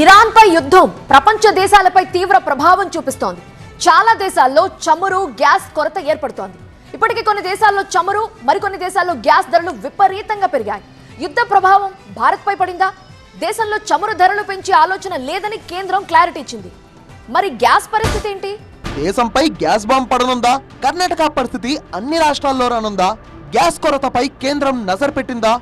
Iran పై యుద్ధం ప్రపంచ దేశాలపై తీవ్ర ప్రభావం చూపిస్తోంది. చాలా దేశాల్లో చమురు, గ్యాస్ కొరత ఏర్పడుతోంది. ఇప్పటికే కొన్ని దేశాల్లో చమురు, మరికొన్ని దేశాల్లో గ్యాస్ ధరలు విపరీతంగా పెరిగాయి. యుద్ధ ప్రభావం భారత్ పై పడిందా? దేశంలో చమురు ధరలు పెంచే ఆలోచన లేదని కేంద్రం క్లారిటీ ఇచ్చింది. మరి గ్యాస్ పరిస్థితి ఏంటి? దేశంపై గ్యాస్ బాంబ్ పడనుందా? కర్ణాటక పరిస్థితి అన్ని రాష్ట్రాల్లో రానుందా? గ్యాస్ కొరతపై కేంద్రం నజర్ పెట్టిందా?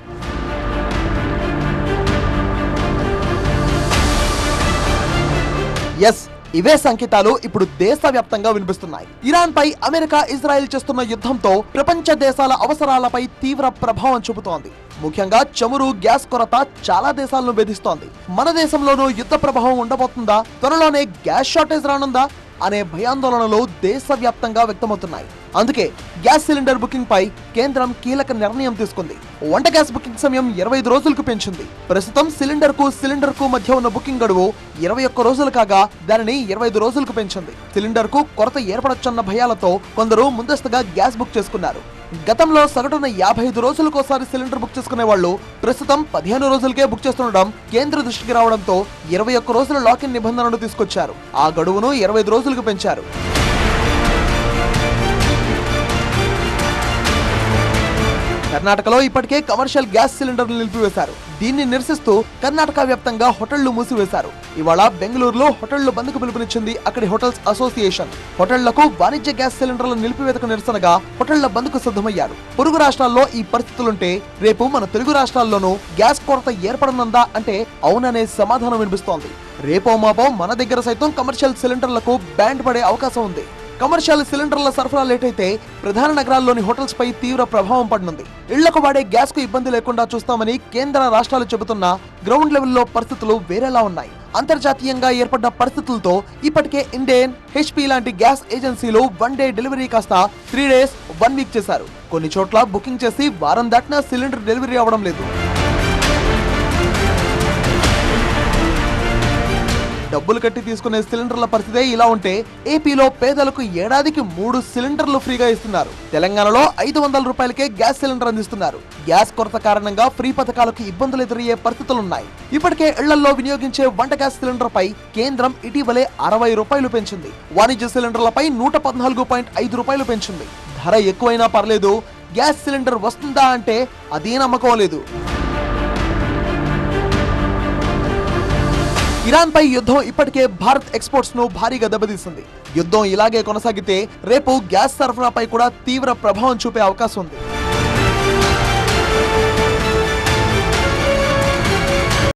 ఎస్, ఇవే సంకేతాలు ఇప్పుడు దేశవ్యాప్తంగా వినిపిస్తున్నాయి. ఇరాన్ పై అమెరికా, ఇజ్రాయెల్ చేస్తున్న యుద్ధంతో ప్రపంచ దేశాల అవసరాలపై తీవ్ర ప్రభావం చూపుతోంది. ముఖ్యంగా చమురు, గ్యాస్ కొరత చాలా దేశాలను వేధిస్తోంది. మన దేశంలోనూ యుద్ధ ప్రభావం ఉండబోతుందా? త్వరలోనే గ్యాస్ షార్టేజ్ రానుందా అనే భయాందోళనలు దేశవ్యాప్తంగా వ్యక్తమవుతున్నాయి. అందుకే గ్యాస్ సిలిండర్ బుకింగ్ పై కేంద్రం కీలక నిర్ణయం తీసుకుంది. వంట గ్యాస్ బుకింగ్ సమయం 25 రోజులకు పెంచింది. ప్రస్తుతం సిలిండర్ కు మధ్య ఉన్న బుకింగ్ గడువు 21 రోజులు కాగా దానిని 25 రోజులకు పెంచింది. సిలిండర్ కు కొరత ఏర్పడొచ్చన్న భయాలతో కొందరు ముందస్తుగా గ్యాస్ బుక్ చేసుకున్నారు. గతంలో సగటున 55 రోజులకోసారి సిలిండర్ బుక్ చేసుకునే వాళ్ళు ప్రస్తుతం 15 రోజులకే బుక్ చేస్తుండడం కేంద్ర దృష్టికి రావడంతో 21 రోజుల లాకిన్ నిబంధనను తీసుకొచ్చారు. ఆ గడువును 25 రోజులకు పెంచారు. కర్ణాటకలో ఇప్పటికే కమర్షియల్ గ్యాస్ సిలిండర్లు నిలిపివేశారు. దీన్ని నిరసిస్తూ కర్ణాటక వ్యాప్తంగా హోటళ్లు మూసివేశారు. ఇవాళ బెంగళూరులో హోటళ్లు బంద్కు పిలుపునిచ్చింది అక్కడి హోటల్స్ అసోసియేషన్. హోటళ్లకు వాణిజ్య గ్యాస్ సిలిండర్ల నిలిపివేతకు నిరసనగా హోటళ్ల బంద్కు సిద్ధమయ్యారు. పొరుగు రాష్ట్రాల్లో ఈ పరిస్థితులుంటే రేపు మన తెలుగు రాష్ట్రాల్లోనూ గ్యాస్ కొరత ఏర్పడనుందా అంటే అవుననే సమాధానం వినిపిస్తోంది. రేపో మాపో మన దగ్గర సైతం కమర్షియల్ సిలిండర్లకు బ్యాన్ పడే అవకాశం ఉంది. కమర్షియల్ సిలిండర్ల సరఫరా లేట్ అయితే ప్రధాన నగరాల్లోని హోటల్స్ పై తీవ్ర ప్రభావం పడనుంది. ఇళ్లకు వాడే గ్యాస్ కు ఇబ్బంది లేకుండా చూస్తామని కేంద్ర రాష్ట్రాలు చెబుతున్నా గ్రౌండ్ లెవెల్లో పరిస్థితులు వేరేలా ఉన్నాయి. అంతర్జాతీయంగా ఏర్పడ్డ పరిస్థితులతో ఇప్పటికే ఇండేన్, HP లాంటి గ్యాస్ ఏజెన్సీలు 1 డే డెలివరీ కాస్త 3 days, 1 week చేశారు. కొన్ని చోట్ల బుకింగ్ చేసి వారం దాటినా సిలిండర్ డెలివరీ అవడం లేదు. డబ్బులు కట్టి తీసుకునే సిలిండర్ల పరిస్థితే ఇలా ఉంటే ఏపీలో పేదలకు ఏడాదికి 3 సిలిండర్లు ఫ్రీగా ఇస్తున్నారు. తెలంగాణలో 500 రూపాయలకే గ్యాస్ సిలిండర్ అందిస్తున్నారు. గ్యాస్ కొరత కారణంగా ఫ్రీ పథకాలకు ఇబ్బందులు ఎదురయ్యే పరిస్థితులున్నాయి. ఇప్పటికే ఇళ్లలో వినియోగించే వంట గ్యాస్ సిలిండర్ పై కేంద్రం ఇటీవలే 60 రూపాయలు పెంచింది. వాణిజ్య సిలిండర్లపై 114.5 రూపాయలు పెంచింది. ధర ఎక్కువైనా పర్లేదు, గ్యాస్ సిలిండర్ వస్తుందా అంటే అదే నమ్మకం లేదు. ఇరాన్ పై యుద్ధం ఇప్పటికే భారత్ ఎక్స్పోర్ట్స్ ను భారీగా దెబ్బతీసింది. యుద్ధం ఇలాగే కొనసాగితే రేపు గ్యాస్ సరఫరాపై కూడా తీవ్ర ప్రభావం చూపే అవకాశం ఉంది.